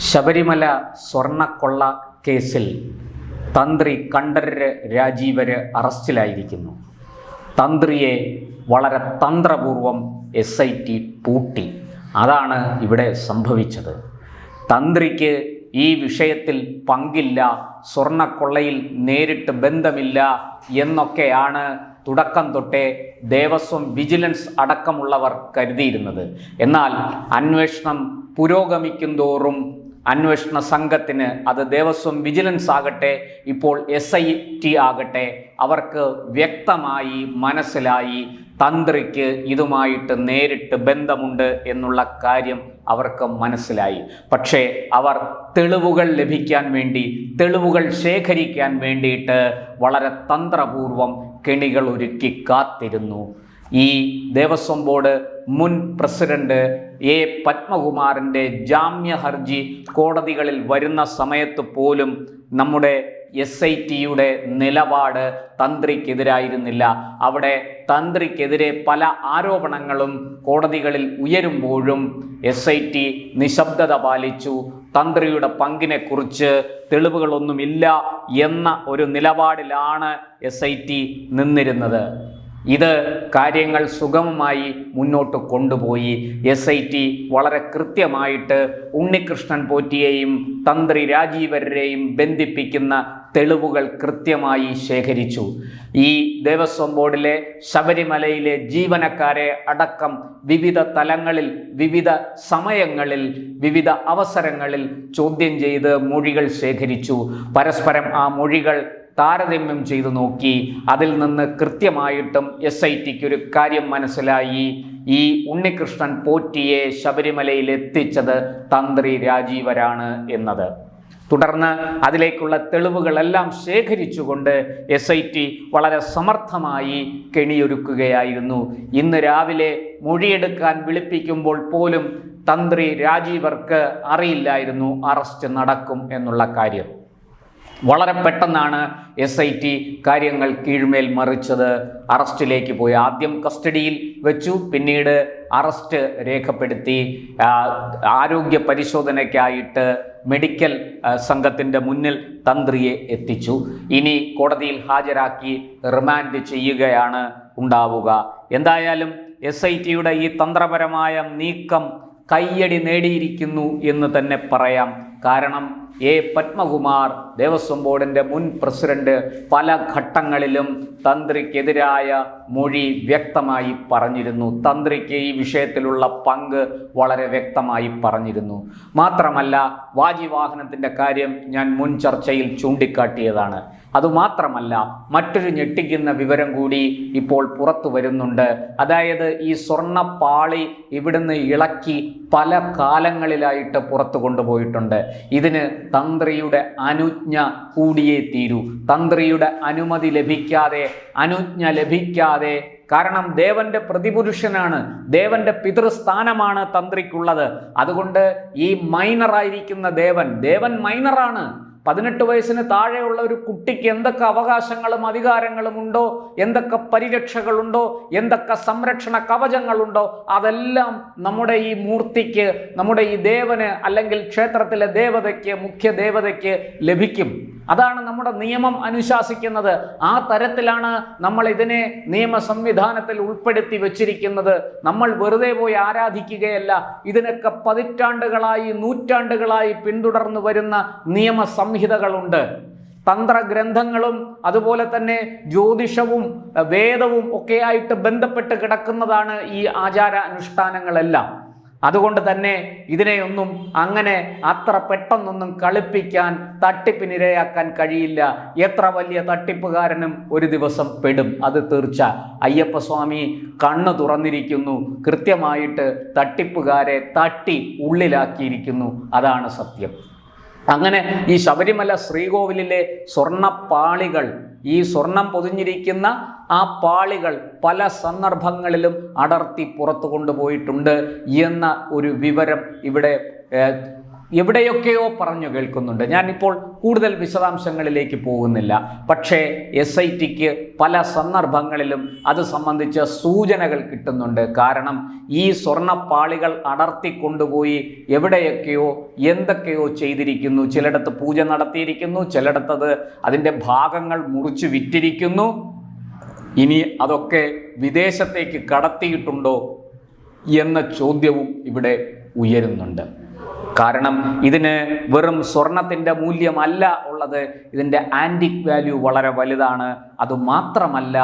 ശബരിമല സ്വർണ്ണക്കൊള്ള കേസിൽ തന്ത്രി കണ്ഠരര് രാജീവര് അറസ്റ്റിലായിരിക്കുന്നു. തന്ത്രിയെ വളരെ തന്ത്രപൂർവം SIT പൂട്ടി. അതാണ് ഇവിടെ സംഭവിച്ചത്. തന്ത്രിക്ക് ഈ വിഷയത്തിൽ പങ്കില്ല, സ്വർണ്ണക്കൊള്ളയിൽ നേരിട്ട് ബന്ധമില്ല എന്നൊക്കെയാണ് തുടക്കം തൊട്ടേ ദേവസ്വം വിജിലൻസ് അടക്കമുള്ളവർ കരുതിയിരുന്നത്. എന്നാൽ അന്വേഷണം പുരോഗമിക്കും തോറും അന്വേഷണ സംഘത്തിന്, അത് ദേവസ്വം വിജിലൻസ് ആകട്ടെ ഇപ്പോൾ SIT ആകട്ടെ, അവർക്ക് വ്യക്തമായി മനസ്സിലായി തന്ത്രിക്ക് ഇതുമായിട്ട് നേരിട്ട് ബന്ധമുണ്ട് എന്നുള്ള കാര്യം അവർക്ക് മനസ്സിലായി. പക്ഷേ അവർ തെളിവുകൾ ലഭിക്കാൻ വേണ്ടി, തെളിവുകൾ ശേഖരിക്കാൻ വേണ്ടിയിട്ട് വളരെ തന്ത്രപൂർവം കെണികൾ ഒരുക്കി കാത്തിരുന്നു. ഈ ദേവസ്വം ബോർഡ് മുൻ പ്രസിഡന്റ് A. പത്മകുമാറിൻ്റെ ജാമ്യ ഹർജി കോടതികളിൽ വരുന്ന സമയത്ത് പോലും നമ്മുടെ SITയുടെ നിലപാട് തന്ത്രിക്കെതിരായിരുന്നില്ല. അവിടെ തന്ത്രിക്കെതിരെ പല ആരോപണങ്ങളും കോടതികളിൽ ഉയരുമ്പോഴും SIT നിശബ്ദത പാലിച്ചു. തന്ത്രിയുടെ പങ്കിനെക്കുറിച്ച് തെളിവുകളൊന്നുമില്ല എന്ന ഒരു നിലപാടിലാണ് SIT നിന്നിരുന്നത്. ഇത് കാര്യങ്ങൾ സുഗമമായി മുന്നോട്ട് കൊണ്ടുപോയി. SIT വളരെ കൃത്യമായിട്ട് ഉണ്ണികൃഷ്ണൻ പോറ്റിയെയും തന്ത്രി രാജീവരെയും ബന്ധിപ്പിക്കുന്ന തെളിവുകൾ കൃത്യമായി ശേഖരിച്ചു. ഈ ദേവസ്വം ബോർഡിലെ ശബരിമലയിലെ ജീവനക്കാരെ അടക്കം വിവിധ തലങ്ങളിൽ, വിവിധ സമയങ്ങളിൽ, വിവിധ അവസരങ്ങളിൽ ചോദ്യം ചെയ്ത് മൊഴികൾ ശേഖരിച്ചു. പരസ്പരം ആ മൊഴികൾ താരതമ്യം ചെയ്തു നോക്കി. അതിൽ നിന്ന് കൃത്യമായിട്ടും SITക്ക് ഒരു കാര്യം മനസ്സിലായി: ഈ ഉണ്ണികൃഷ്ണൻ പോറ്റിയെ ശബരിമലയിൽ എത്തിച്ചത് തന്ത്രി രാജീവരാണ് എന്നത്. തുടർന്ന് അതിലേക്കുള്ള തെളിവുകളെല്ലാം ശേഖരിച്ചുകൊണ്ട് SIT വളരെ സമർത്ഥമായി കെണിയൊരുക്കുകയായിരുന്നു. ഇന്ന് രാവിലെ മൊഴിയെടുക്കാൻ വിളിപ്പിക്കുമ്പോൾ പോലും തന്ത്രി രാജീവർക്ക് അറിയില്ലായിരുന്നു അറസ്റ്റ് നടക്കും എന്നുള്ള കാര്യം. വളരെ പെട്ടെന്നാണ് SIT കാര്യങ്ങൾ കീഴ്മേൽ മറിച്ചത്. അറസ്റ്റിലേക്ക് പോയി. ആദ്യം കസ്റ്റഡിയിൽ വെച്ചു, പിന്നീട് അറസ്റ്റ് രേഖപ്പെടുത്തി. ആരോഗ്യ പരിശോധനയ്ക്കായിട്ട് മെഡിക്കൽ സംഘത്തിൻ്റെ മുന്നിൽ തന്ത്രിയെ എത്തിച്ചു. ഇനി കോടതിയിൽ ഹാജരാക്കി റിമാൻഡ് ചെയ്യുകയാണ് ഉണ്ടാവുക. എന്തായാലും SITയുടെ ഈ തന്ത്രപരമായ നീക്കം കയ്യടി നേടിയിരിക്കുന്നു എന്ന് തന്നെ പറയാം. കാരണം A. പത്മകുമാർ, ദേവസ്വം ബോർഡിൻ്റെ മുൻ പ്രസിഡന്റ്, പല ഘട്ടങ്ങളിലും തന്ത്രിക്കെതിരായ മൊഴി വ്യക്തമായി പറഞ്ഞിരുന്നു. തന്ത്രിക്ക് ഈ വിഷയത്തിലുള്ള പങ്ക് വളരെ വ്യക്തമായി പറഞ്ഞിരുന്നു. മാത്രമല്ല, വാജിവാഹനത്തിൻ്റെ കാര്യം ഞാൻ മുൻ ചർച്ചയിൽ ചൂണ്ടിക്കാട്ടിയതാണ്. അതുമാത്രമല്ല, മറ്റൊരു ഞെട്ടിക്കുന്ന വിവരം കൂടി ഇപ്പോൾ പുറത്തു വരുന്നുണ്ട്. അതായത് ഈ സ്വർണ്ണപ്പാളി ഇവിടുന്ന് ഇളക്കി പല കാലങ്ങളിലായിട്ട് പുറത്തു കൊണ്ടുപോയിട്ടുണ്ട്. ഇതിന് തന്ത്രിയുടെ അനുജ്ഞ കൂടിയേ തീരൂ. തന്ത്രിയുടെ അനുമതി ലഭിക്കാതെ, അനുജ്ഞ ലഭിക്കാതെ, കാരണം ദേവന്റെ പ്രതിപുരുഷനാണ്, ദേവന്റെ പിതൃസ്ഥാനമാണ് തന്ത്രിക്കുള്ളത്. അതുകൊണ്ട് ഈ മൈനറായിരിക്കുന്ന ദേവൻ മൈനറാണ്. 18 വയസ്സിന് താഴെയുള്ള ഒരു കുട്ടിക്ക് എന്തൊക്കെ അവകാശങ്ങളും അധികാരങ്ങളും ഉണ്ടോ, എന്തൊക്കെ പരിരക്ഷകളുണ്ടോ, എന്തൊക്കെ സംരക്ഷണ കവചങ്ങളുണ്ടോ, അതെല്ലാം നമ്മുടെ ഈ മൂർത്തിക്ക്, നമ്മുടെ ഈ ദേവന്, അല്ലെങ്കിൽ ക്ഷേത്രത്തിലെ ദേവതയ്ക്ക്, മുഖ്യ ദേവതയ്ക്ക് ലഭിക്കും. അതാണ് നമ്മുടെ നിയമം അനുശാസിക്കുന്നത്. ആ തരത്തിലാണ് നമ്മൾ ഇതിനെ നിയമ സംവിധാനത്തിൽ ഉൾപ്പെടുത്തി വച്ചിരിക്കുന്നത്. നമ്മൾ വെറുതെ പോയി ആരാധിക്കുകയല്ല. ഇതിനൊക്കെ പതിറ്റാണ്ടുകളായി, നൂറ്റാണ്ടുകളായി പിന്തുടർന്നു വരുന്ന നിയമ സംഹിതകളുണ്ട്. തന്ത്രഗ്രന്ഥങ്ങളും അതുപോലെ തന്നെ ജ്യോതിഷവും വേദവും ഒക്കെയായിട്ട് ബന്ധപ്പെട്ട് കിടക്കുന്നതാണ് ഈ ആചാര അനുഷ്ഠാനങ്ങളെല്ലാം. അതുകൊണ്ട് തന്നെ ഇതിനെയൊന്നും അങ്ങനെ അത്ര പെട്ടെന്നൊന്നും കളിപ്പിക്കാൻ, തട്ടിപ്പിനിരയാക്കാൻ കഴിയില്ല. എത്ര വലിയ തട്ടിപ്പുകാരനും ഒരു ദിവസം പെടും, അത് തീർച്ച. അയ്യപ്പസ്വാമി കണ്ണ് തുറന്നിരിക്കുന്നു, കൃത്യമായിട്ട് തട്ടിപ്പുകാരെ തട്ടി ഉള്ളിലാക്കിയിരിക്കുന്നു. അതാണ് സത്യം. അങ്ങനെ ഈ ശബരിമല ശ്രീകോവിലിലെ സ്വർണ്ണപ്പാളികൾ, ഈ സ്വർണം പൊതിഞ്ഞിരിക്കുന്ന ആ പാളികൾ പല സന്ദർഭങ്ങളിലും അടർത്തി പുറത്തു കൊണ്ടുപോയിട്ടുണ്ട് എന്ന ഒരു വിവരം ഇവിടെ എവിടെയൊക്കെയോ പറഞ്ഞു കേൾക്കുന്നുണ്ട്. ഞാനിപ്പോൾ കൂടുതൽ വിശദാംശങ്ങളിലേക്ക് പോകുന്നില്ല. പക്ഷേ SITക്ക് പല സന്ദർഭങ്ങളിലും അത് സംബന്ധിച്ച സൂചനകൾ കിട്ടുന്നുണ്ട്. കാരണം ഈ സ്വർണ്ണപ്പാളികൾ അടർത്തിക്കൊണ്ടുപോയി എവിടെയൊക്കെയോ എന്തൊക്കെയോ ചെയ്തിരിക്കുന്നു. ചിലയിടത്ത് പൂജ നടത്തിയിരിക്കുന്നു, ചിലയിടത്തത് അതിൻ്റെ ഭാഗങ്ങൾ മുറിച്ച് വിറ്റിരിക്കുന്നു. ഇനി അതൊക്കെ വിദേശത്തേക്ക് കടത്തിയിട്ടുണ്ടോ എന്ന ചോദ്യവും ഇവിടെ ഉയരുന്നുണ്ട്. കാരണം ഇതിന് വെറും സ്വർണത്തിൻ്റെ മൂല്യമല്ല ഉള്ളത്, ഇതിൻ്റെ ആൻറ്റിക് വാല്യൂ വളരെ വലുതാണ്. അതുമാത്രമല്ല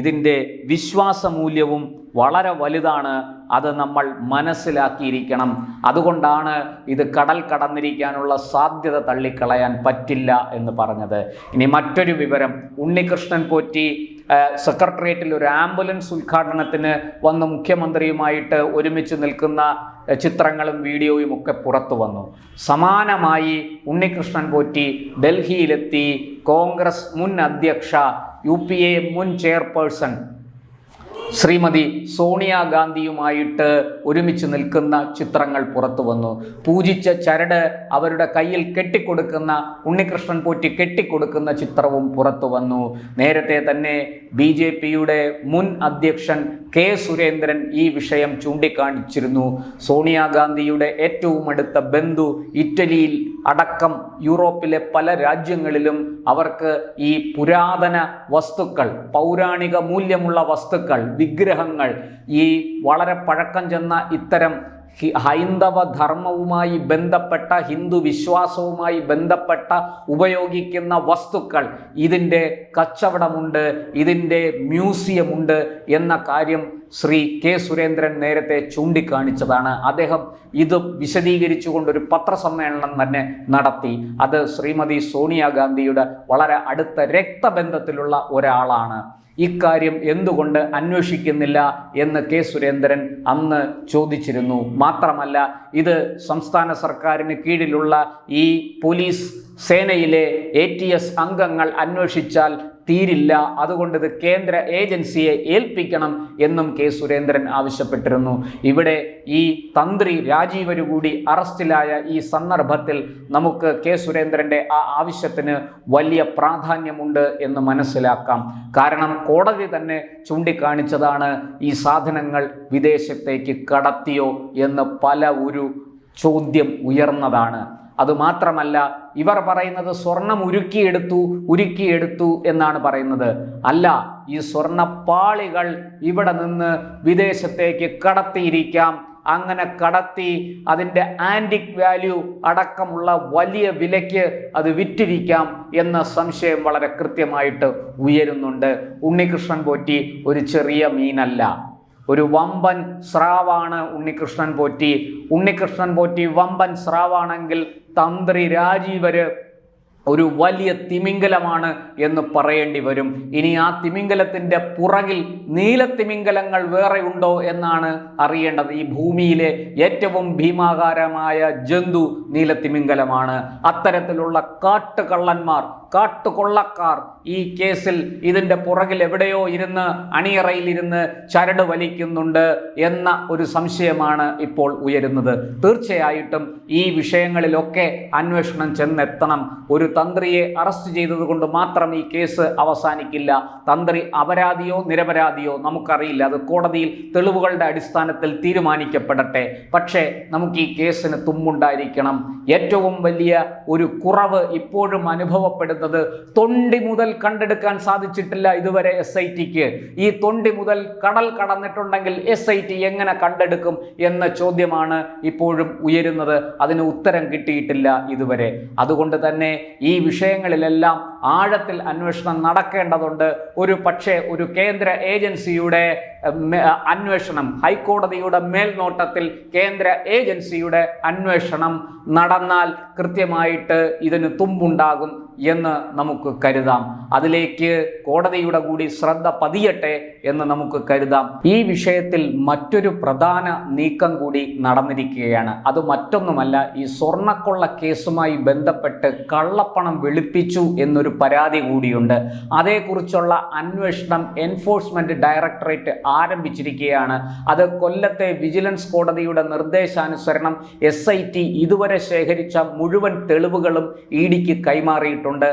ഇതിൻ്റെ വിശ്വാസമൂല്യവും വളരെ വലുതാണ്. അത് നമ്മൾ മനസ്സിലാക്കിയിരിക്കണം. അതുകൊണ്ടാണ് ഇത് കടൽ കടന്നിരിക്കാനുള്ള സാധ്യത തള്ളിക്കളയാൻ പറ്റില്ല എന്ന് പറഞ്ഞത്. ഇനി മറ്റൊരു വിവരം, ഉണ്ണികൃഷ്ണൻ പോറ്റി സെക്രട്ടേറിയറ്റിൽ ഒരു ആംബുലൻസ് ഉദ്ഘാടനത്തിന് വന്ന് മുഖ്യമന്ത്രിയുമായിട്ട് ഒരുമിച്ച് നിൽക്കുന്ന ചിത്രങ്ങളും വീഡിയോയും ഒക്കെ പുറത്തു വന്നു. സമാനമായി ഉണ്ണികൃഷ്ണൻ പോറ്റി ഡൽഹിയിലെത്തി കോൺഗ്രസ് മുൻ അധ്യക്ഷ UPA മുൻ ചെയർപേഴ്സൺ ശ്രീമതി സോണിയാഗാന്ധിയുമായിട്ട് ഒരുമിച്ച് നിൽക്കുന്ന ചിത്രങ്ങൾ പുറത്തു വന്നു. പൂജിച്ച ചരട് അവരുടെ കയ്യിൽ കെട്ടിക്കൊടുക്കുന്ന, ഉണ്ണികൃഷ്ണൻ പോറ്റി കെട്ടിക്കൊടുക്കുന്ന ചിത്രവും പുറത്തു വന്നു. നേരത്തെ തന്നെ BJPയുടെ മുൻ അധ്യക്ഷൻ K. സുരേന്ദ്രൻ ഈ വിഷയം ചൂണ്ടിക്കാണിച്ചിരുന്നു. സോണിയാഗാന്ധിയുടെ ഏറ്റവും അടുത്ത ബന്ധു ഇറ്റലിയിൽ അടക്കം യൂറോപ്പിലെ പല രാജ്യങ്ങളിലും അവർക്ക് ഈ പുരാതന വസ്തുക്കൾ, പൗരാണിക മൂല്യമുള്ള വസ്തുക്കൾ, വിഗ്രഹങ്ങൾ, ഈ വളരെ പഴക്കം ചെന്ന ഇത്തരം ഹൈന്ദവ ധർമ്മവുമായി ബന്ധപ്പെട്ട, ഹിന്ദു വിശ്വാസവുമായി ബന്ധപ്പെട്ട ഉപയോഗിക്കുന്ന വസ്തുക്കൾ, ഇതിൻ്റെ കച്ചവടമുണ്ട്, ഇതിൻ്റെ മ്യൂസിയമുണ്ട് എന്ന കാര്യം ശ്രീ K. സുരേന്ദ്രൻ നേരത്തെ ചൂണ്ടിക്കാണിച്ചതാണ്. അദ്ദേഹം ഇത് വിശദീകരിച്ചുകൊണ്ടൊരു പത്രസമ്മേളനം തന്നെ നടത്തി. അത് ശ്രീമതി സോണിയാഗാന്ധിയുടെ വളരെ അടുത്ത രക്തബന്ധത്തിലുള്ള ഒരാളാണ്. ഇക്കാര്യം എന്തുകൊണ്ട് അന്വേഷിക്കുന്നില്ല എന്ന് K. സുരേന്ദ്രൻ അന്ന് ചോദിച്ചിരുന്നു. മാത്രമല്ല ഇത് സംസ്ഥാന സർക്കാരിന് കീഴിലുള്ള ഈ പോലീസ് സേനയിലെ ATS അംഗങ്ങൾ അന്വേഷിച്ചാൽ തീരില്ല, അതുകൊണ്ട് ഇത് കേന്ദ്ര ഏജൻസിയെ ഏൽപ്പിക്കണം എന്നും K. സുരേന്ദ്രൻ ആവശ്യപ്പെട്ടിരുന്നു. ഇവിടെ ഈ തന്ത്രി രാജീവര് കൂടി അറസ്റ്റിലായ ഈ സന്ദർഭത്തിൽ നമുക്ക് K. സുരേന്ദ്രൻ്റെ ആ ആവശ്യത്തിന് വലിയ പ്രാധാന്യമുണ്ട് എന്ന് മനസ്സിലാക്കാം. കാരണം കോടതി തന്നെ ചൂണ്ടിക്കാണിച്ചതാണ് ഈ സാധനങ്ങൾ വിദേശത്തേക്ക് കടത്തിയോ എന്ന് പല ഒരു ചോദ്യം ഉയർന്നതാണ്. അതുമാത്രമല്ല ഇവർ പറയുന്നത് സ്വർണം ഉരുക്കിയെടുത്തു എന്നാണ് പറയുന്നത്. അല്ല, ഈ സ്വർണ്ണപ്പാളികൾ ഇവിടെ നിന്ന് വിദേശത്തേക്ക് കടത്തിയിരിക്കാം. അങ്ങനെ കടത്തി അതിൻ്റെ ആൻറ്റിക് വാല്യൂ അടക്കമുള്ള വലിയ വിലയ്ക്ക് അത് വിറ്റിരിക്കാം എന്ന സംശയം വളരെ കൃത്യമായിട്ട് ഉയരുന്നുണ്ട്. ഉണ്ണികൃഷ്ണൻ പോറ്റി ഒരു ചെറിയ മീനല്ല, ഒരു വമ്പൻ സ്രാവാണ് ഉണ്ണികൃഷ്ണൻ പോറ്റി. ഉണ്ണികൃഷ്ണൻ പോറ്റി വമ്പൻ സ്രാവാണെങ്കിൽ തന്ത്രി രാജീവര് ഒരു വലിയ തിമിംഗലമാണ് എന്ന് പറയേണ്ടി വരും. ഇനി ആ തിമിംഗലത്തിൻ്റെ പുറകിൽ നീലത്തിമിംഗലങ്ങൾ വേറെ ഉണ്ടോ എന്നാണ് അറിയേണ്ടത്. ഈ ഭൂമിയിലെ ഏറ്റവും ഭീമാകാരമായ ജന്തു നീലത്തിമിംഗലമാണ്. അത്തരത്തിലുള്ള കാട്ടുകള്ളന്മാർ, കാട്ടുകൊള്ളക്കാർ ഈ കേസിൽ ഇതിൻ്റെ പുറകിൽ എവിടെയോ ഇരുന്ന്, അണിയറയിലിരുന്ന് ചരട് വലിക്കുന്നുണ്ട് എന്ന ഒരു സംശയമാണ് ഇപ്പോൾ ഉയരുന്നത്. തീർച്ചയായിട്ടും ഈ വിഷയങ്ങളിലൊക്കെ അന്വേഷണം ചെന്നെത്തണം. ഒരു തന്ത്രിയെ അറസ്റ്റ് ചെയ്തതുകൊണ്ട് മാത്രം ഈ കേസ് അവസാനിക്കില്ല. തന്ത്രി അപരാധിയോ നിരപരാധിയോ നമുക്കറിയില്ല, അത് കോടതിയിൽ തെളിവുകളുടെ അടിസ്ഥാനത്തിൽ തീരുമാനിക്കപ്പെടട്ടെ. പക്ഷേ നമുക്ക് ഈ കേസിന് തുമ്പുണ്ടായിരിക്കണം. ഏറ്റവും വലിയ ഒരു കുറവ് ഇപ്പോഴും അനുഭവപ്പെടുന്നത് തൊണ്ടി മുതൽ കണ്ടെടുക്കാൻ സാധിച്ചിട്ടില്ല ഇതുവരെ SITക്ക്. ഈ തൊണ്ടി മുതൽ കടൽ കടന്നിട്ടുണ്ടെങ്കിൽ SIT എങ്ങനെ കണ്ടെടുക്കും എന്ന ചോദ്യമാണ് ഇപ്പോഴും ഉയരുന്നത്. അതിന് ഉത്തരം കിട്ടിയിട്ടില്ല ഇതുവരെ. അതുകൊണ്ട് തന്നെ ഈ വിഷയങ്ങളിലെല്ലാം ആഴത്തിൽ അന്വേഷണം നടക്കേണ്ടതുണ്ട്. ഒരു കേന്ദ്ര ഏജൻസിയുടെ അന്വേഷണം, ഹൈക്കോടതിയുടെ മേൽനോട്ടത്തിൽ കേന്ദ്ര ഏജൻസിയുടെ അന്വേഷണം നടന്നാൽ കൃത്യമായിട്ട് ഇതിന് തുമ്പുണ്ടാകും എന്ന് നമുക്ക് കരുതാം. അതിലേക്ക് കോടതിയുടെ കൂടി ശ്രദ്ധ പതിയട്ടെ എന്ന് നമുക്ക് കരുതാം. ഈ വിഷയത്തിൽ മറ്റൊരു പ്രധാന നീക്കം കൂടി നടന്നിരിക്കുകയാണ്. അത് മറ്റൊന്നുമല്ല, ഈ സ്വർണ്ണക്കൊള്ള കേസുമായി ബന്ധപ്പെട്ട് കള്ളപ്പണം വെളുപ്പിച്ചു എന്നൊരു എന്നൊരു പരാതി കൂടിയുണ്ട്. അതേക്കുറിച്ചുള്ള അന്വേഷണം എൻഫോഴ്സ്മെന്റ് ഡയറക്ടറേറ്റ് ആരംഭിച്ചിരിക്കുകയാണ്. അത് കൊല്ലത്തെ വിജിലൻസ് കോടതിയുടെ നിർദ്ദേശാനുസരണം SIT ഇതുവരെ ശേഖരിച്ച മുഴുവൻ തെളിവുകളും EDക്ക് കൈമാറിയിട്ടുണ്ട്.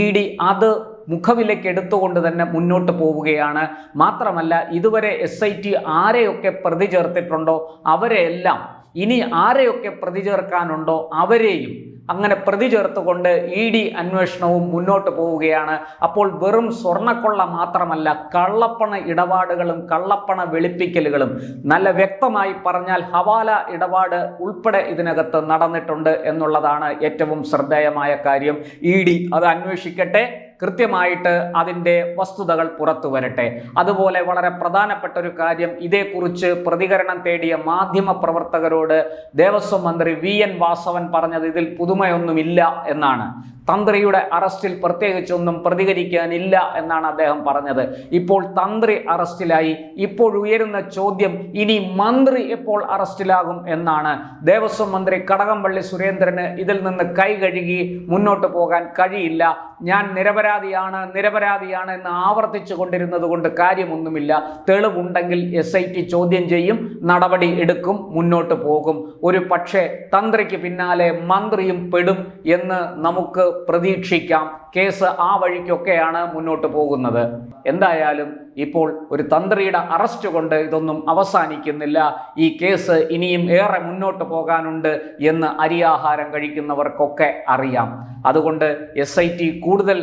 ED അത് മുഖവിലേക്ക് എടുത്തുകൊണ്ട് തന്നെ മുന്നോട്ട് പോവുകയാണ്. മാത്രമല്ല, ഇതുവരെ SIT ആരെയൊക്കെ പ്രതി ചേർത്തിട്ടുണ്ടോ അവരെയെല്ലാം, ഇനി ആരെയൊക്കെ പ്രതി ചേർക്കാനുണ്ടോ അവരെയും അങ്ങനെ പ്രതി ചേർത്തുകൊണ്ട് ED അന്വേഷണവും മുന്നോട്ട് പോവുകയാണ്. അപ്പോൾ വെറും സ്വർണ്ണക്കൊള്ള മാത്രമല്ല, കള്ളപ്പണ ഇടപാടുകളും കള്ളപ്പണ വെളുപ്പിക്കലുകളും, നല്ല വ്യക്തമായി പറഞ്ഞാൽ ഹവാല ഇടപാട് ഉൾപ്പെടെ ഇതിനകത്ത് നടന്നിട്ടുണ്ട് എന്നുള്ളതാണ് ഏറ്റവും ശ്രദ്ധേയമായ കാര്യം. ED അത് അന്വേഷിക്കട്ടെ, കൃത്യമായിട്ട് അതിൻ്റെ വസ്തുതകൾ പുറത്തു വരട്ടെ. അതുപോലെ വളരെ പ്രധാനപ്പെട്ട ഒരു കാര്യം, ഇതേക്കുറിച്ച് പ്രതികരണം തേടിയ മാധ്യമ പ്രവർത്തകരോട് ദേവസ്വം മന്ത്രി VN വാസവൻ പറഞ്ഞത് ഇതിൽ പുതുമയൊന്നുമില്ല എന്നാണ്. തന്ത്രിയുടെ അറസ്റ്റിൽ പ്രത്യേകിച്ചൊന്നും പ്രതികരിക്കാനില്ല എന്നാണ് അദ്ദേഹം പറഞ്ഞത്. ഇപ്പോൾ തന്ത്രി അറസ്റ്റിലായി. ഇപ്പോൾ ഉയരുന്ന ചോദ്യം, ഇനി മന്ത്രി എപ്പോൾ അറസ്റ്റിലാകും എന്നാണ്. ദേവസ്വം മന്ത്രി കടകംപള്ളി സുരേന്ദ്രന് ഇതിൽ നിന്ന് കൈ കഴുകി മുന്നോട്ട് പോകാൻ കഴിയില്ല. ഞാൻ നിരപരാധിയാണ് എന്ന് ആവർത്തിച്ചു കൊണ്ടിരുന്നത് കൊണ്ട് കാര്യമൊന്നുമില്ല. തെളിവുണ്ടെങ്കിൽ SIT ചോദ്യം ചെയ്യും, നടപടി എടുക്കും, മുന്നോട്ട് പോകും. ഒരു പക്ഷേ തന്ത്രിക്ക് പിന്നാലെ മന്ത്രിയും പെടും എന്ന് നമുക്ക് പ്രതീക്ഷിക്കാം. കേസ് ആ വഴിക്കൊക്കെയാണ് മുന്നോട്ട് പോകുന്നത്. എന്തായാലും ഇപ്പോൾ ഒരു തന്ത്രിയുടെ അറസ്റ്റ് കൊണ്ട് ഇതൊന്നും അവസാനിക്കുന്നില്ല. ഈ കേസ് ഇനിയും ഏറെ മുന്നോട്ട് പോകാനുണ്ട് എന്ന് അരിയാഹാരം കഴിക്കുന്നവർക്കൊക്കെ അറിയാം. അതുകൊണ്ട് SIT കൂടുതൽ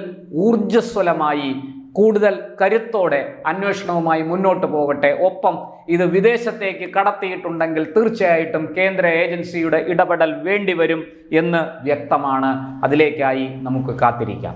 ഊർജ്ജസ്വലമായി, കൂടുതൽ കരുത്തോടെ അന്വേഷണവുമായി മുന്നോട്ട് പോകട്ടെ. ഒപ്പം ഇത് വിദേശത്തേക്ക് കടത്തിയിട്ടുണ്ടെങ്കിൽ തീർച്ചയായിട്ടും കേന്ദ്ര ഏജൻസിയുടെ ഇടപെടൽ വേണ്ടിവരും എന്ന് വ്യക്തമാണ്. അതിലേക്കായി നമുക്ക് കാത്തിരിക്കാം.